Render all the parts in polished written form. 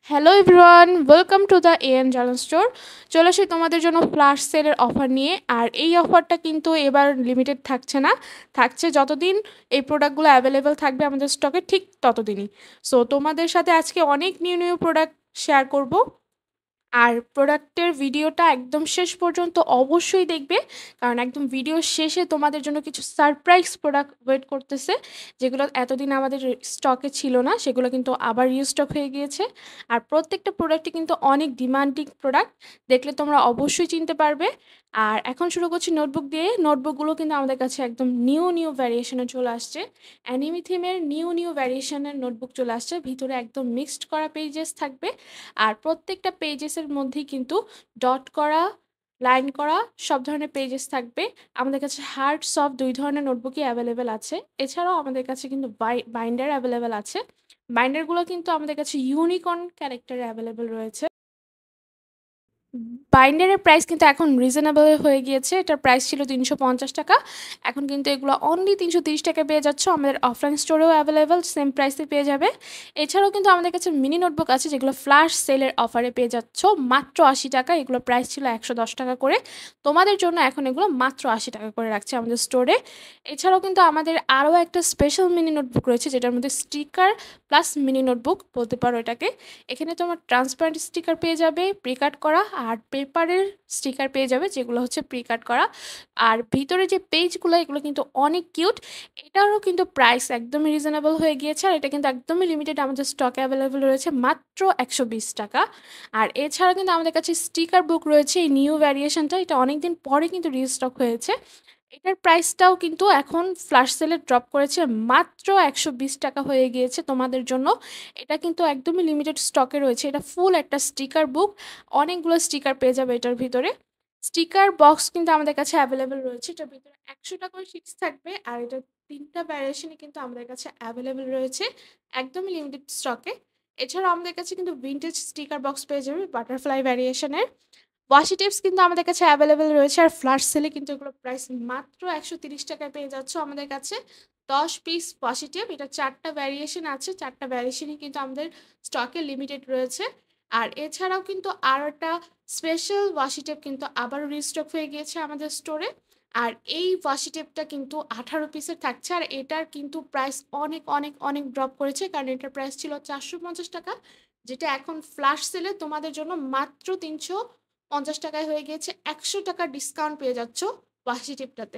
Hello everyone, welcome to the AN journal store. চলে আসি তোমাদের জন্য ফ্ল্যাশ সেলের অফার নিয়ে। আর এই অফারটা কিন্তু এবার লিমিটেড থাকছে না, থাকছে যতদিন এই প্রোডাক্টগুলো অ্যাভেলেবেল থাকবে আমাদের স্টকে ঠিক ততদিনই। সো তোমাদের সাথে আজকে অনেক নিউ নিউ প্রোডাক্ট শেয়ার করব। আর প্রোডাক্টের ভিডিওটা একদম শেষ পর্যন্ত অবশ্যই দেখবে, কারণ একদম ভিডিও শেষে তোমাদের জন্য কিছু সারপ্রাইজ প্রোডাক্ট ওয়েট করতেছে, যেগুলো এতদিন আমাদের স্টকে ছিল না, সেগুলো কিন্তু আবার রিস্টক হয়ে গিয়েছে। আর প্রত্যেকটা প্রোডাক্টই কিন্তু অনেক ডিমান্ডিং প্রোডাক্ট, দেখলে তোমরা অবশ্যই চিনতে পারবে। আর এখন শুরু করছি নোটবুক দিয়ে। নোটবুকগুলো কিন্তু আমাদের কাছে একদম নিউ নিউ ভ্যারিয়েশনে চলে আসছে। অ্যানিমি থিমের নিউ নিউ ভ্যারিয়েশনের নোটবুক চলে আসছে, ভিতরে একদম মিক্সড করা পেজেস থাকবে। আর প্রত্যেকটা পেজেসের মধ্যেই কিন্তু ডট করা, লাইন করা সব ধরনের পেজেস থাকবে। আমাদের কাছে হার্ড সফট দুই ধরনের নোটবুকই অ্যাভেলেবেল আছে। এছাড়াও আমাদের কাছে কিন্তু বাইন্ডার অ্যাভেলেবেল আছে। বাইন্ডারগুলো কিন্তু আমাদের কাছে ইউনিকর্ন ক্যারেক্টারে অ্যাভেলেবেল রয়েছে। বাইন্ডারের প্রাইস কিন্তু এখন রিজনেবল হয়ে গিয়েছে। এটার প্রাইস ছিল ৩৫০ টাকা, এখন কিন্তু এগুলো অনলি ৩৩০ টাকায় পেয়ে যাচ্ছ। আমাদের অফলাইন স্টোরেও অ্যাভেলেবেল, সেম প্রাইসে পেয়ে যাবে। এছাড়াও কিন্তু আমাদের কাছে মিনি নোটবুক আছে, যেগুলো ফ্ল্যাশ সেলের অফারে পেয়ে যাচ্ছ মাত্র ৮০ টাকা। এগুলো প্রাইস ছিল ১১০ টাকা করে, তোমাদের জন্য এখন এগুলো মাত্র ৮০ টাকা করে রাখছে আমাদের স্টোরে। এছাড়াও কিন্তু আমাদের আরও একটা স্পেশাল মিনি নোটবুক রয়েছে, যেটার মধ্যে স্টিকার প্লাস মিনি নোটবুক বলতে পারো এটাকে। এখানে তোমার ট্রান্সপারেন্ট স্টিকার পেয়ে যাবে প্রি কাট করা, আর পেপারের স্টিকার পেয়ে যাবে যেগুলো হচ্ছে প্রি কাট করা। আর ভিতরে যে পেজগুলো, এগুলো কিন্তু অনেক কিউট। এটারও কিন্তু প্রাইস একদমই রিজনেবল হয়ে গিয়েছে, আর এটা কিন্তু একদমই লিমিটেড, আমাদের স্টকে অ্যাভেলেবেল রয়েছে মাত্র ১২০ টাকা। আর এছাড়া কিন্তু আমাদের কাছে স্টিকার বুক রয়েছে, এই নিউ ভ্যারিয়েশনটা, এটা অনেকদিন পরে কিন্তু রিস্টক হয়েছে। এটার প্রাইসটাও কিন্তু এখন ফ্ল্যাশ সেলে ড্রপ করেছে, মাত্র ১২০ টাকা হয়ে গিয়েছে তোমাদের জন্য। এটা কিন্তু একদমই লিমিটেড স্টকে রয়েছে। এটা ফুল একটা স্টিকার বুক, অনেকগুলো স্টিকার পেয়ে যাবে এটার ভিতরে। স্টিকার বক্স কিন্তু আমাদের কাছে অ্যাভেলেবেল রয়েছে, এটার ভিতরে ১০০টা করে শিটস থাকবে। আর এটা ৩টা ভ্যারিয়েশনে কিন্তু আমাদের কাছে অ্যাভেলেবেল রয়েছে, একদমই লিমিটেড স্টকে। এছাড়াও আমাদের কাছে কিন্তু ভিন্টেজ স্টিকার বক্স পেয়ে যাবে বাটারফ্লাই ভ্যারিয়েশনের। ওয়াশি টিপস কিন্তু আমাদের কাছে অ্যাভেলেবেল রয়েছে, আর ফ্ল্যাশ সেলে কিন্তু এগুলো প্রাইস মাত্র ১৩০ টাকায় পেয়ে যাচ্ছ আমাদের কাছে। ১০ পিস ওয়াশি টিপ, এটা ৪টা ভ্যারিয়েশন আছে, ৪টা ভ্যারিয়েশনই কিন্তু আমাদের স্টকে লিমিটেড রয়েছে। আর এছাড়াও কিন্তু আরও একটা স্পেশাল ওয়াশি টেপ কিন্তু আবারও রিস্টক হয়ে গিয়েছে আমাদের স্টোরে। আর এই ওয়াশি টেপটা কিন্তু ১৮ পিসের থাকছে, আর এটার কিন্তু প্রাইস অনেক অনেক অনেক ড্রপ করেছে, কারণ এটার প্রাইস ছিল ৪৫০ টাকা, যেটা এখন ফ্ল্যাশ সেলে তোমাদের জন্য মাত্র ৩৫০ টাকায় হয়ে গিয়েছে। ১০০ টাকা ডিসকাউন্ট পেয়ে যাচ্ছ ওয়াশি টেপটাতে।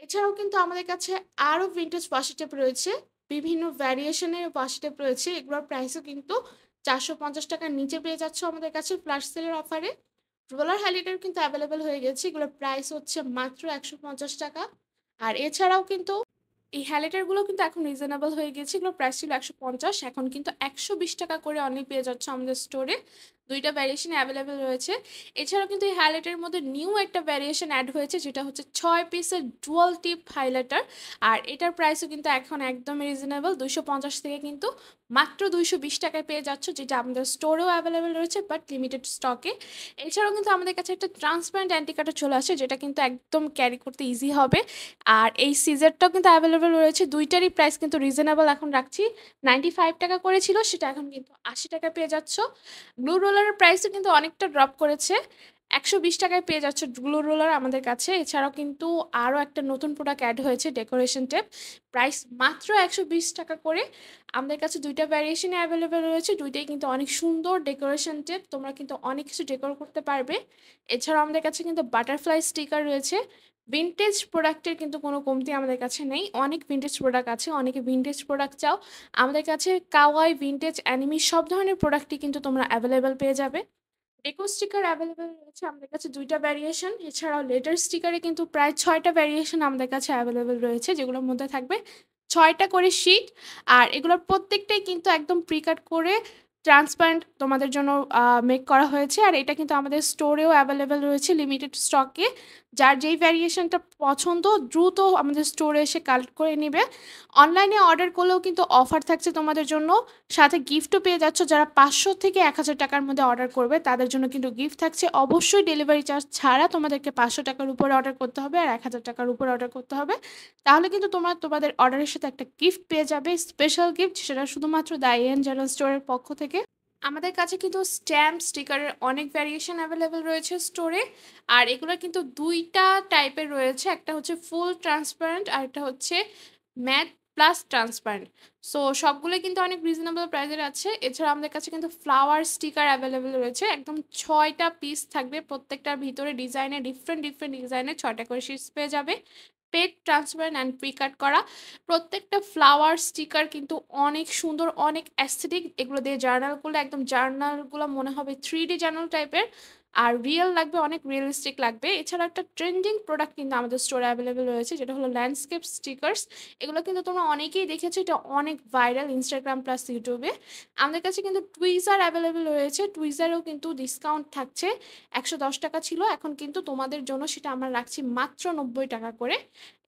এছাড়াও কিন্তু আমাদের কাছে আরও ভিন্টেজ ওয়াশি টেপ রয়েছে, বিভিন্ন ভ্যারিয়েশনের ওয়াশি টেপ রয়েছে, এগুলোর প্রাইসও কিন্তু ৪৫০ টাকার নিচে পেয়ে যাচ্ছ আমাদের কাছে ফ্ল্যাশ সেলের অফারে। রোলার হাইলাইটার কিন্তু অ্যাভেলেবেল হয়ে গেছে, এগুলোর প্রাইস হচ্ছে মাত্র ১৫০ টাকা। আর এছাড়াও কিন্তু এই হাইলাইটারগুলো কিন্তু এখন রিজনেবল হয়ে গেছে, এগুলোর প্রাইস ছিল ১৫০, এখন কিন্তু ১২০ টাকা করে অনলি পেয়ে যাচ্ছ আমাদের স্টোরে। দুইটা ভ্যারিয়েশন অ্যাভেলেবেল রয়েছে। এছাড়াও কিন্তু এই হাইলাইটারের মধ্যে নিউ একটা ভ্যারিয়েশন অ্যাড হয়েছে, যেটা হচ্ছে ৬ পিসের ডুয়াল টিপ হাইলাইটার। আর এটার প্রাইসও কিন্তু এখন একদমই রিজনেবল, ২৫০ থেকে কিন্তু মাত্র ২২০ টাকায় পেয়ে যাচ্ছ, যেটা আমাদের স্টোরেও অ্যাভেলেবেল রয়েছে বাট লিমিটেড স্টকে। এছাড়াও কিন্তু আমাদের কাছে একটা ট্রান্সপারেন্ট অ্যান্টিকাটার চলে আসে, যেটা কিন্তু একদম ক্যারি করতে ইজি হবে। আর এই সিজারটাও কিন্তু অ্যাভেলেবেল রয়েছে, দুইটারই প্রাইস কিন্তু রিজনেবল এখন রাখছি। ৯৫ টাকা করেছিল, সেটা এখন কিন্তু ৮০ টাকা পেয়ে যাচ্ছ। গ্লু রোলারের প্রাইসও কিন্তু অনেকটা ড্রপ করেছে, ১২০ টাকায় পেয়ে যাচ্ছে গ্লু রোলার আমাদের কাছে। এছাড়াও কিন্তু আরও একটা নতুন প্রোডাক্ট অ্যাড হয়েছে, ডেকোরেশন টেপ, প্রাইস মাত্র ১২০ টাকা করে। আমাদের কাছে দুইটা ভ্যারিয়েশনে অ্যাভেলেবেল রয়েছে, দুইটাই কিন্তু অনেক সুন্দর ডেকোরেশন টেপ, তোমরা কিন্তু অনেক কিছু ডেকোর করতে পারবে। এছাড়াও আমাদের কাছে কিন্তু বাটারফ্লাই স্টিকার রয়েছে। ভিন্টেজ প্রোডাক্টের কিন্তু কোনো কমতি আমাদের কাছে নেই, অনেক ভিন্টেজ প্রোডাক্ট আছে, অনেকে ভিন্টেজ প্রোডাক্ট চাও, আমাদের কাছে কাওয়াই, ভিন্টেজ, অ্যানিমি সব ধরনের প্রোডাক্টই কিন্তু তোমরা অ্যাভেলেবেল পেয়ে যাবে। ডেকো স্টিকার অ্যাভেলেবেল রয়েছে আমাদের কাছে দুইটা ভ্যারিয়েশন। এছাড়াও লেটার স্টিকারে কিন্তু প্রায় ৬টা ভ্যারিয়েশন আমাদের কাছে অ্যাভেলেবেল রয়েছে, যেগুলোর মধ্যে থাকবে ৬টা করে শিট। আর এগুলোর প্রত্যেকটাই কিন্তু একদম প্রিকাট করে ট্রান্সপারেন্ট তোমাদের জন্য মেক করা হয়েছে। আর এটা কিন্তু আমাদের স্টোরেও অ্যাভেলেবেল রয়েছে লিমিটেড স্টকে। যার যেই ভ্যারিয়েশনটা পছন্দ দ্রুত আমাদের স্টোরে এসে কালেক্ট করে নেবে। অনলাইনে অর্ডার করলেও কিন্তু অফার থাকছে তোমাদের জন্য, সাথে গিফটও পেয়ে যাচ্ছ। যারা ৫০০ থেকে ১০০০ টাকার মধ্যে অর্ডার করবে তাদের জন্য কিন্তু গিফট থাকছে। অবশ্যই ডেলিভারি চার্জ ছাড়া তোমাদেরকে ৫০০ টাকার উপরে অর্ডার করতে হবে আর ১০০০ টাকার উপরে অর্ডার করতে হবে, তাহলে কিন্তু তোমরা তোমাদের অর্ডারের সাথে একটা গিফট পেয়ে যাবে, স্পেশাল গিফট, সেটা শুধুমাত্র দ্য এএন জেনারেল স্টোরের পক্ষ থেকে। আমাদের কাছে কিন্তু স্ট্যাম্প স্টিকারের অনেক ভ্যারিয়েশন অ্যাভেলেবেল রয়েছে স্টোরে। আর এগুলো কিন্তু ২ টা টাইপের রয়েছে। একটা হচ্ছে ফুল ট্রান্সপারেন্ট আর একটা হচ্ছে ম্যাট প্লাস ট্রান্সপারেন্ট। সো সবগুলোই কিন্তু অনেক রিজনেবল প্রাইসের আছে। এছাড়া আমাদের কাছে কিন্তু ফ্লাওয়ার স্টিকার অ্যাভেলেবেল রয়েছে। একদম ৬ টা পিস থাকবে। প্রত্যেকটার ভিতরে ডিজাইনে ডিফারেন্ট ডিজাইনের ৬ টা করে শিটস পেয়ে যাবে। পেড ট্রান্সপারেন্ট অ্যান্ড প্রি কাট করা। প্রত্যেকটা ফ্লাওয়ার স্টিকার কিন্তু অনেক সুন্দর, অনেক অ্যাস্থেটিক। এগুলো দিয়ে জার্নাল করলে একদম জার্নালগুলো মনে হবে 3D জার্নাল টাইপের। আর রিয়েল লাগবে, অনেক রিয়েলিস্টিক লাগবে। এছাড়া একটা ট্রেন্ডিং প্রোডাক্ট কিন্তু আমাদের স্টোরে অ্যাভেলেবেল রয়েছে, যেটা হলো ল্যান্ডস্কেপ স্টিকার্স। এগুলো কিন্তু তোমরা অনেকেই দেখেছো, এটা অনেক ভাইরাল Instagram প্লাস YouTube-এ। আমাদের কাছে কিন্তু টুইজার অ্যাভেলেবেল রয়েছে। টুইজারেও কিন্তু ডিসকাউন্ট থাকছে। ৳১১০ ছিল, এখন কিন্তু তোমাদের জন্য সেটা আমরা রাখছি মাত্র ৳৯০ করে।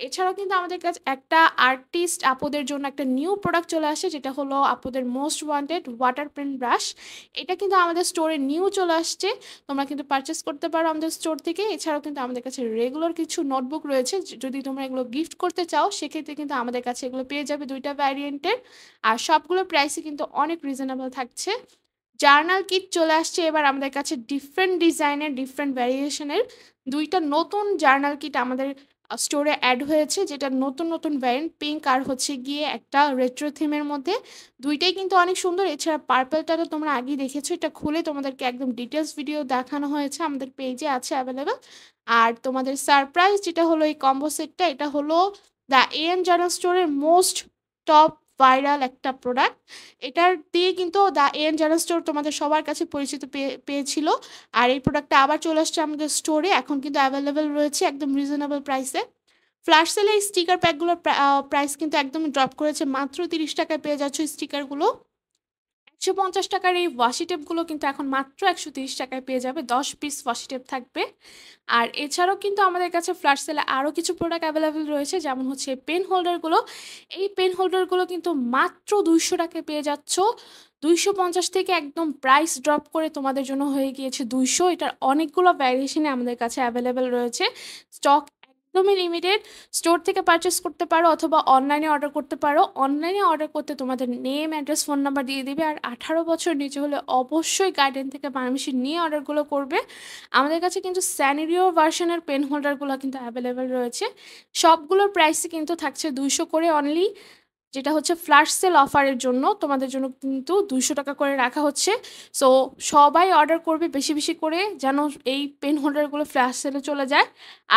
এছাড়াও কিন্তু আমাদের কাছে একটা আর্টিস্ট আপুদের জন্য একটা নিউ প্রোডাক্ট চলে আসে, যেটা হলো আপুদের most wanted water print brush. এটা কিন্তু আমাদের স্টোরে নিউ চলে আসছে। তোমরা কিন্তু পারচেস করতে পারো আমাদের স্টোর থেকে। এছাড়াও কিন্তু আমাদের কাছে রেগুলার কিছু নোটবুক রয়েছে। যদি তোমরা এগুলো গিফট করতে চাও, সেক্ষেত্রে কিন্তু আমাদের কাছে এগুলো পেয়ে যাবে ২ টা ভ্যারিয়েন্টের। আর সবগুলোর প্রাইসই কিন্তু অনেক রিজনেবল থাকছে। জার্নাল কিট চলে আসছে এবার আমাদের কাছে ডিফারেন্ট ডিজাইনের, ডিফারেন্ট ভ্যারিয়েশনের ২ টা নতুন জার্নাল কিট আমাদের স্টোরে অ্যাড হয়েছে, যেটা নতুন ভ্যারিয়েন্ট পিঙ্ক আর হচ্ছে গিয়ে একটা রেট্রো থিমের মধ্যে। ২ টাই কিন্তু অনেক সুন্দর। এছাড়া পার্পলটা তো তোমরা আগেই দেখেছো। এটা খুলে তোমাদেরকে একদম ডিটেইলস ভিডিও দেখানো হয়েছে, আমাদের পেজে আছে অ্যাভেলেবল। আর তোমাদের সারপ্রাইজ যেটা হলো এই কম্বো সেটটা, এটা হলো দ্য এএম জার্নাল স্টোরের মোস্ট টপ ভাইরাল একটা প্রোডাক্ট। এটার দিয়ে কিন্তু দ্য এএম জার্নাল স্টোর তোমাদের সবার কাছে পরিচিত পেয়েছিল। আর এই প্রোডাক্টটা আবার চলে আসছে আমাদের স্টোরে। এখন কিন্তু অ্যাভেলেবেল রয়েছে একদম রিজনেবল প্রাইসে। ফ্ল্যাশ সেলে এই স্টিকার প্যাকগুলোর প্রাইস কিন্তু একদমই ড্রপ করেছে। মাত্র ৳৩০ পেয়ে যাচ্ছ এই স্টিকারগুলো। ৳১৫০ এই ওয়াশি টেপগুলো কিন্তু এখন মাত্র ৳১৩০ পেয়ে যাবে। ১০ পিস ওয়াশি টেপ থাকবে। আর এছাড়াও কিন্তু আমাদের কাছে ফ্ল্যাশ সেলে আরও কিছু প্রোডাক্ট অ্যাভেলেবেল রয়েছে, যেমন হচ্ছে পেন হোল্ডারগুলো। এই পেন হোল্ডারগুলো কিন্তু মাত্র ৳২০০ পেয়ে যাচ্ছ। ২৫০ থেকে একদম প্রাইস ড্রপ করে তোমাদের জন্য হয়ে গিয়েছে ২০০। এটার অনেকগুলো ভ্যারিয়েশনে আমাদের কাছে অ্যাভেলেবেল রয়েছে। স্টক একদমই লিমিটেড। স্টোর থেকে পারচেস করতে পারো অথবা অনলাইনে অর্ডার করতে পারো। অনলাইনে অর্ডার করতে তোমাদের নেম, অ্যাড্রেস, ফোন নাম্বার দিয়ে দিবে। আর ১৮ বছর নিচে হলে অবশ্যই গাইডলাইন থেকে পারমিশন নিয়ে অর্ডারগুলো করবে। আমাদের কাছে কিন্তু স্যানেরিও ভার্সনের পেন হোল্ডারগুলো কিন্তু অ্যাভেলেবেল রয়েছে। সবগুলোর প্রাইসই কিন্তু থাকছে ২০০ করে অনলি, যেটা হচ্ছে ফ্ল্যাশ সেল অফারের জন্য। তোমাদের জন্য কিন্তু ৳২০০ করে রাখা হচ্ছে। সো সবাই অর্ডার করবে বেশি করে, যেন এই পেন হোল্ডারগুলো ফ্ল্যাশ সেলে চলে যায়।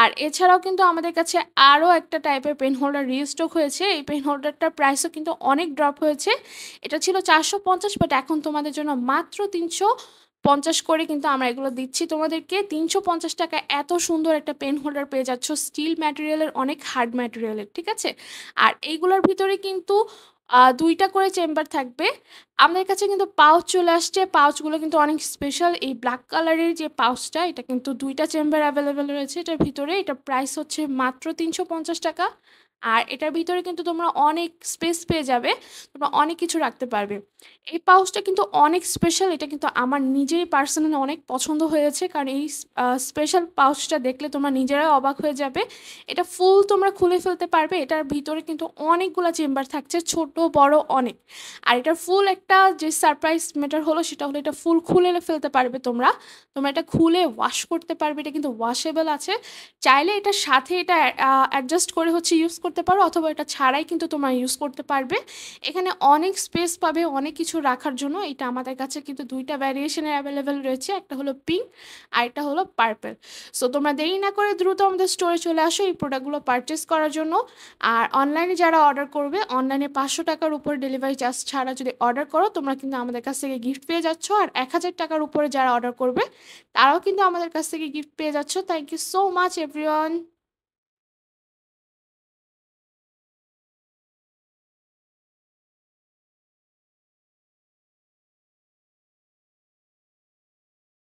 আর এছাড়াও কিন্তু আমাদের কাছে আরও একটা টাইপের পেন হোল্ডার রিস্টক হয়েছে। এই পেন হোল্ডারটার প্রাইসও কিন্তু অনেক ড্রপ হয়েছে। এটা ছিল ৪৫০, বাট এখন তোমাদের জন্য মাত্র ৩৫০ করে কিন্তু আমরা এগুলো দিচ্ছি তোমাদেরকে। ৳৩৫০ এত সুন্দর একটা পেন হোল্ডার পেয়ে যাচ্ছ, স্টিল ম্যাটেরিয়ালের, অনেক হার্ড ম্যাটেরিয়ালের, ঠিক আছে? আর এইগুলোর ভিতরে কিন্তু ২ টা করে চেম্বার থাকবে। আমাদের কাছে কিন্তু পাউচ চলে আসছে। পাউচগুলো কিন্তু অনেক স্পেশাল। এই ব্ল্যাক কালারের যে পাউচটা, এটা কিন্তু ২ টা চেম্বার অ্যাভেলেবেল রয়েছে এটার ভিতরে। এটার প্রাইস হচ্ছে মাত্র ৳৩৫০। আর এটার ভিতরে কিন্তু তোমরা অনেক স্পেস পেয়ে যাবে। তোমরা অনেক কিছু রাখতে পারবে। এই পাউচটা কিন্তু অনেক স্পেশাল। এটা কিন্তু আমার নিজেরই পার্সোনালি অনেক পছন্দ হয়েছে। কারণ এই স্পেশাল পাউচটা দেখলে তোমরা নিজেরাই অবাক হয়ে যাবে। এটা ফুল তোমরা খুলে ফেলতে পারবে। এটার ভিতরে কিন্তু অনেকগুলা চেম্বার থাকছে, ছোট বড় অনেক। আর এটার ফুল একটা যে সারপ্রাইজ ম্যাটার হলো, সেটা হলো এটা ফুল খুলে ফেলতে পারবে তোমরা। তোমরা এটা খুলে ওয়াশ করতে পারবে। এটা কিন্তু ওয়াশেবল আছে। চাইলে এটার সাথে এটা অ্যাডজাস্ট করে হচ্ছে ইউজ করতে পারো, অথবা এটা ছাড়াই কিন্তু তোমরা ইউজ করতে পারবে। এখানে অনেক স্পেস পাবে অনেক কিছু রাখার জন্য। এটা আমাদের কাছে কিন্তু ২ টা ভ্যারিয়েশনের অ্যাভেলেবেল রয়েছে। একটা হলো পিঙ্ক আর একটা হলো পার্পল। সো তোমরা দেরি না করে দ্রুত আমাদের স্টোরে চলে আসো এই প্রোডাক্টগুলো পারচেস করার জন্য। আর অনলাইনে যারা অর্ডার করবে, অনলাইনে ৳৫০০ উপরে ডেলিভারি চার্জ ছাড়া যদি অর্ডার করো, তোমরা কিন্তু আমাদের কাছ থেকে গিফট পেয়ে যাচ্ছ। আর ৳১,০০০ উপরে যারা অর্ডার করবে, তারাও কিন্তু আমাদের কাছ থেকে গিফট পেয়ে যাচ্ছ। Thank you so much everyone.